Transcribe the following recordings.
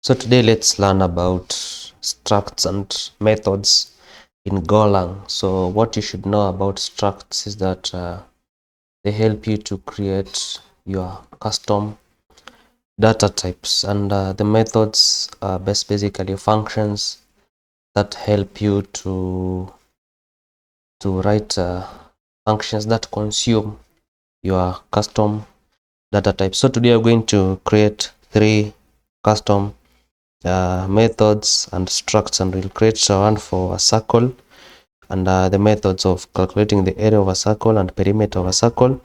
So today let's learn about structs and methods in Golang. So what you should know about structs is that they help you to create your custom data types, and the methods are basically functions that help you to write functions that consume your custom data types. So today I'm going to create 3 custom methods and structs, and we'll create one for a circle, and the methods of calculating the area of a circle and perimeter of a circle,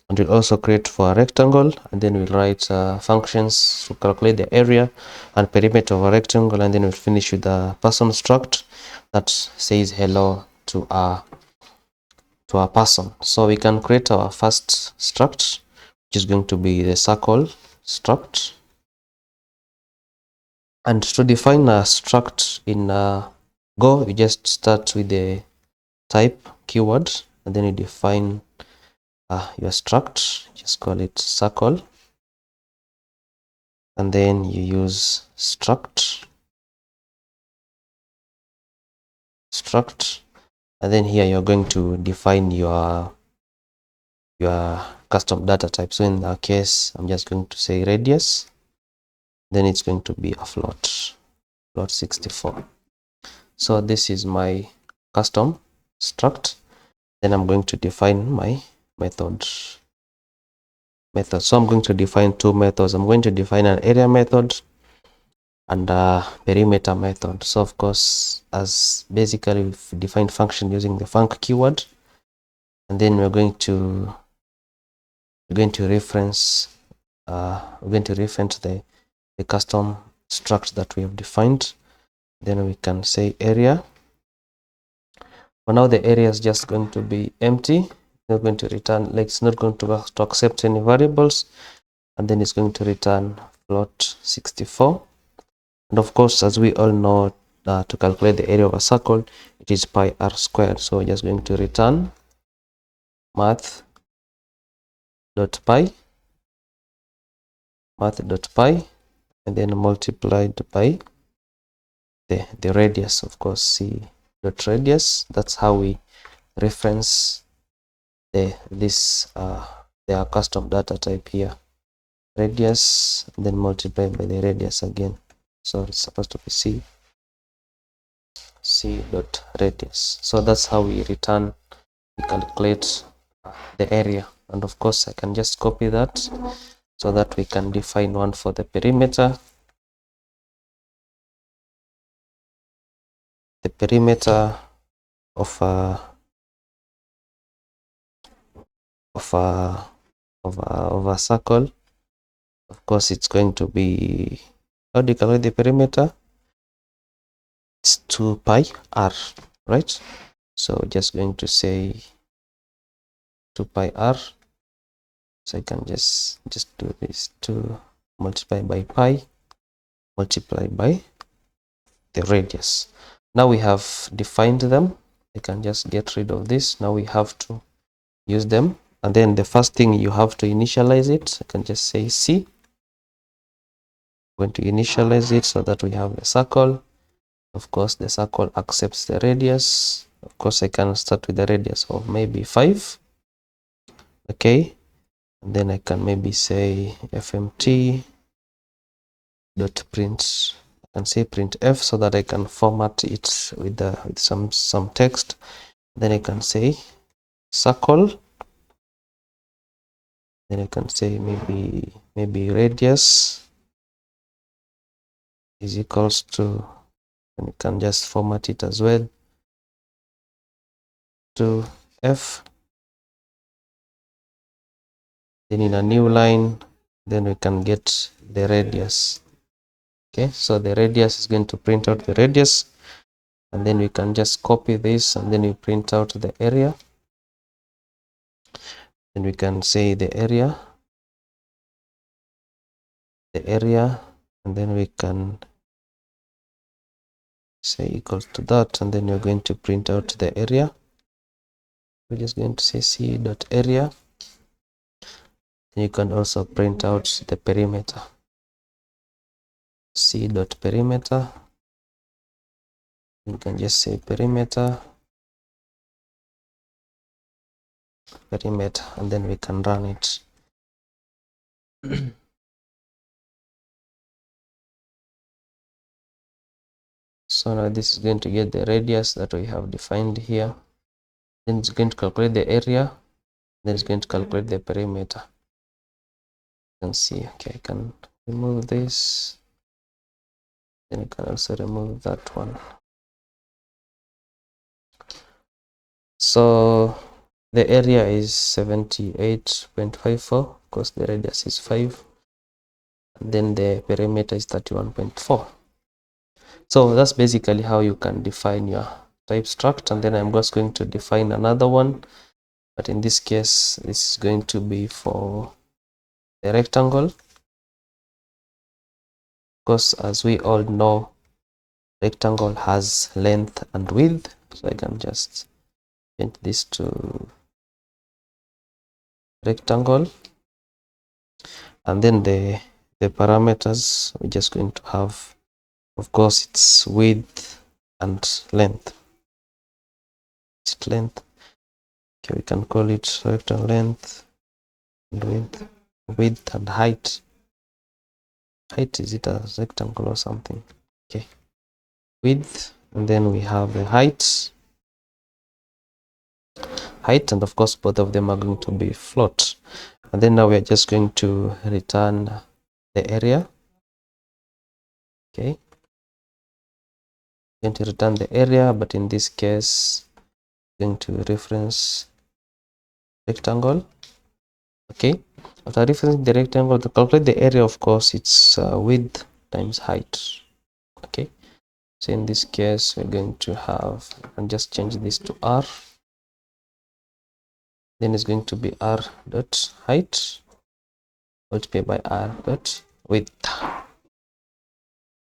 and we'll also create for a rectangle, and then we'll write functions to calculate the area and perimeter of a rectangle, and then we'll finish with a person struct that says hello to a person. So we can create our first struct, which is going to be the circle struct. And to define a struct in Go, you just start with the type keyword, and then you define your struct. Just call it circle, and then you use struct, and then here you're going to define your custom data type. So in our case, I'm just going to say radius, then it's going to be a float 64. So this is my custom struct. Then I'm going to define my method. So I'm going to define 2 methods. I'm going to define an area method and a perimeter method. So of course, as basically we've defined function using the func keyword, and then we're going to reference the custom struct that we have defined. Then we can say area. For now, the area is just going to be empty. Not going to return, like it's not going to accept any variables, and then it's going to return float 64. And of course, as we all know, to calculate the area of a circle, it is pi r squared. So we're just going to return math.pi, and then multiplied by the radius, of course, c.radius. That's how we reference their custom data type here, radius, and then multiply by the radius again. So it's supposed to be c.radius. So that's how we calculate the area. And of course, I can just copy that so that we can define one for the perimeter. The perimeter of a circle, of course, it's going to be, how do you calculate the perimeter? It's 2 pi r, right? So just going to say 2 pi r. So I can just do this, 2 multiplied by pi multiplied by the radius. Now we have defined them. I can just get rid of this. Now we have to use them, and then the first thing you have to initialize it. I can just say c. I'm going to initialize it so that we have the circle. Of course, the circle accepts the radius. Of course, I can start with the radius of maybe 5. Okay, and then I can maybe say fmt dot print. I can say printf so that I can format it with some text. Then I can say circle. Then I can say maybe radius is equals to, and you can just format it as well to f. Then in a new line, then we can get the radius. Okay, so the radius is going to print out the radius, and then we can just copy this, and then we print out the area. Then we can say the area, and then we can say equals to that, and then we're going to print out the area. We're just going to say c.area. You can also print out the perimeter. c dot perimeter. You can just say perimeter, and then we can run it. So now this is going to get the radius that we have defined here. Then it's going to calculate the area. Then it's going to calculate the perimeter. You can see, okay, I can remove this. Then you can also remove that one. So the area is 78.54 because the radius is 5. And then the perimeter is 31.4. So that's basically how you can define your type struct. And then I'm just going to define another one. But in this case, this is going to be for the rectangle. Because as we all know, rectangle has length and width. So I can just change this to rectangle. And then the parameters, we're just going to have, of course, it's width and length. It's length. Okay, we can call it rectangle length and width and height. Height, is it a rectangle or something? Okay, width, and then we have the height, and of course both of them are going to be float. And then now we are just going to return the area. Okay, going to return the area, but in this case going to reference rectangle. Okay, after referencing the rectangle, to calculate the area, of course it's width times height. Okay, so in this case we're going to have, and just change this to r. Then it's going to be r dot height multiplied by r dot width.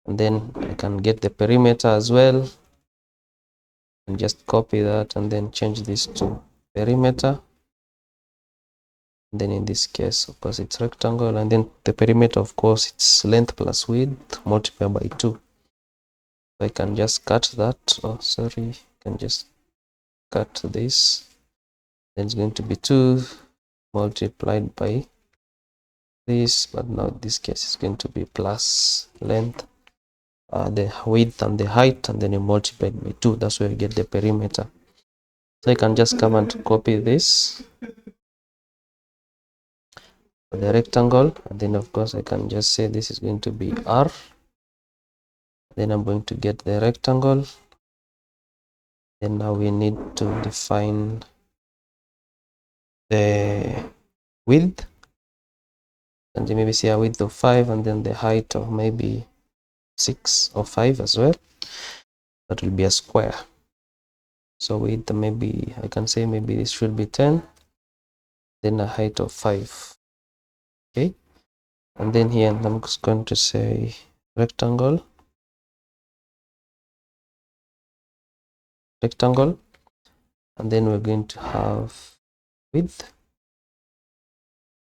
And then I can get the perimeter as well, and just copy that and then change this to perimeter. And then in this case, of course, it's rectangle, and then the perimeter, of course, it's length plus width multiplied by 2. So I can just cut that. Oh, sorry, I can just cut this. Then it's going to be 2 multiplied by this, but now in this case it's going to be plus length, the width and the height, and then you multiply by 2. That's where you get the perimeter. So I can just come and copy this for the rectangle, and then of course I can just say this is going to be r. Then I'm going to get the rectangle. Then now we need to define the width, and maybe say a width of 5, and then the height of maybe 6 or 5 as well. That will be a square. So width, maybe I can say maybe this should be 10, then a height of 5. Okay, and then here I'm just going to say rectangle, and then we're going to have width.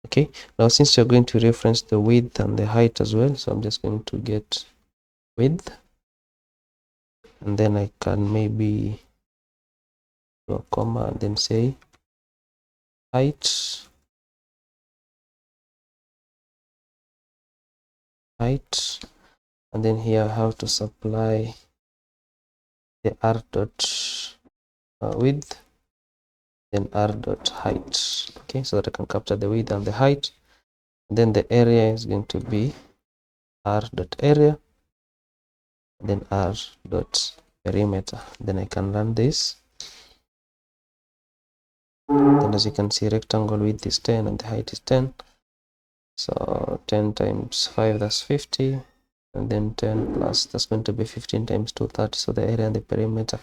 Okay, now since you're going to reference the width and the height as well, so I'm just going to get width, and then I can maybe do a comma and then say height, and then here I have to supply the r dot width, then r dot height. Okay, so that I can capture the width and the height. And then the area is going to be r dot area, then r dot perimeter. Then I can run this. Then as you can see, rectangle width is 10 and the height is 10. So 10 times 5, that's 50. And then 10 plus, that's going to be 15 times 2, 30. So the area and the perimeter.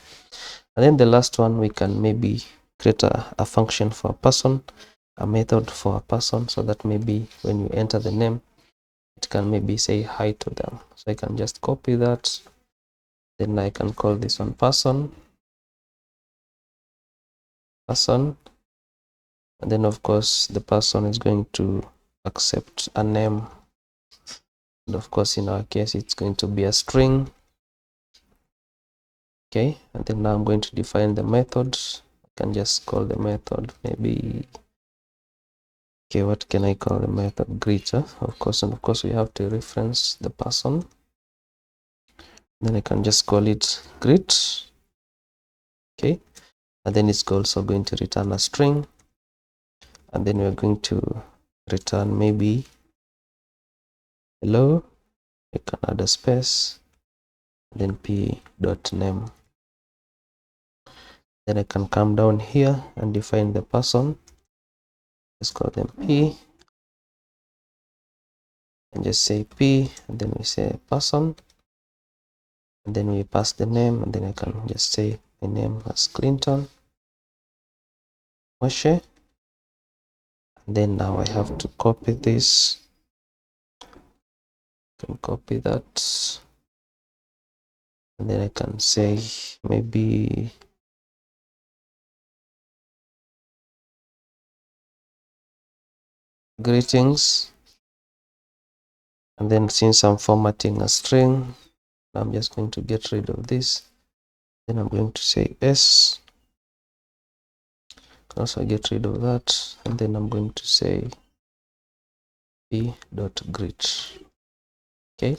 And then the last one, we can maybe create a function for a person, a method for a person, so that maybe when you enter the name, it can maybe say hi to them. So I can just copy that. Then I can call this one person, and then of course the person is going to accept a name and of course in our case it's going to be a string. Okay, and then now I'm going to define the method. I can just call the method maybe, okay, what can I call the method? Greet, of course, and of course we have to reference the person. Then I can just call it greet. Okay, and then it's also going to return a string, and then we're going to return maybe hello. I can add a space, then p.name. Then I can come down here and define the person. Let's call them p, and just say p, and then we say person, and then we pass the name, and then I can just say my name as Clinton Moshe. And then now I have to copy this. I can copy that, and then I can say maybe greetings, and then since I'm formatting a string, I'm just going to get rid of this. Then I'm going to say s, also get rid of that, and then I'm going to say p.greet. Okay,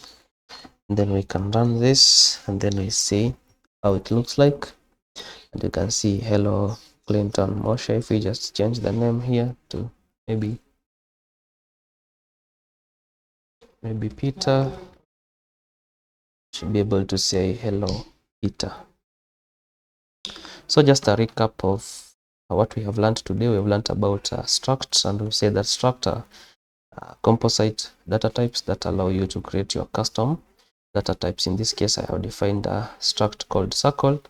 and then we can run this, and then we see how it looks like, and you can see hello Clinton Moshe. If we just change the name here to maybe Peter, should be able to say hello Peter. So just a recap of what we have learned today. We have learned about structs, and we say that struct are composite data types that allow you to create your custom data types. In this case, I have defined a struct called circle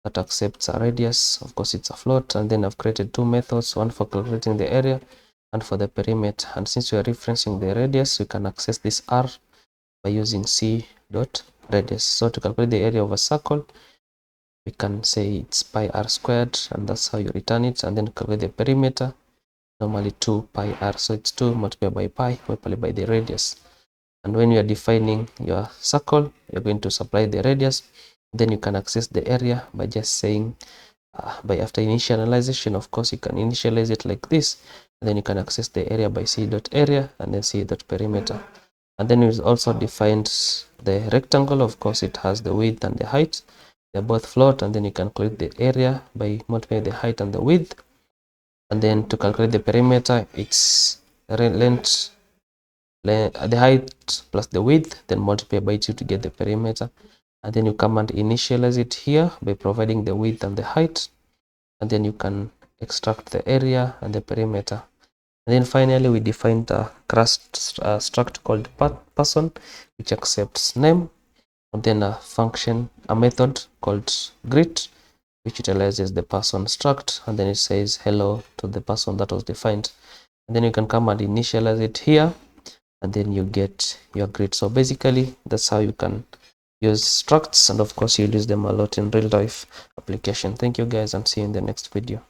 that accepts a radius. Of course, it's a float, and then I've created two methods, one for calculating the area and for the perimeter. And since we are referencing the radius, we can access this r by using c.radius. So to calculate the area of a circle, we can say it's pi r squared, and that's how you return it. And then calculate the perimeter, normally 2 pi r, so it's 2 multiplied by pi multiplied by the radius. And when you are defining your circle, you're going to supply the radius. Then you can access the area by just saying by after initialization. Of course, you can initialize it like this, and then you can access the area by c.area and then c.perimeter. And then we also defined the rectangle. Of course, it has the width and the height. They're both float, and then you can calculate the area by multiplying the height and the width. And then to calculate the perimeter, it's length, the height plus the width, then multiply by 2 to get the perimeter. And then you come and initialize it here by providing the width and the height, and then you can extract the area and the perimeter. And then finally we defined a struct called person, which accepts name, and then a function, a method called greet, which utilizes the person struct, and then it says hello to the person that was defined. And then you can come and initialize it here, and then you get your greet. So basically that's how you can use structs, and of course you'll use them a lot in real life application. Thank you guys, and see you in the next video.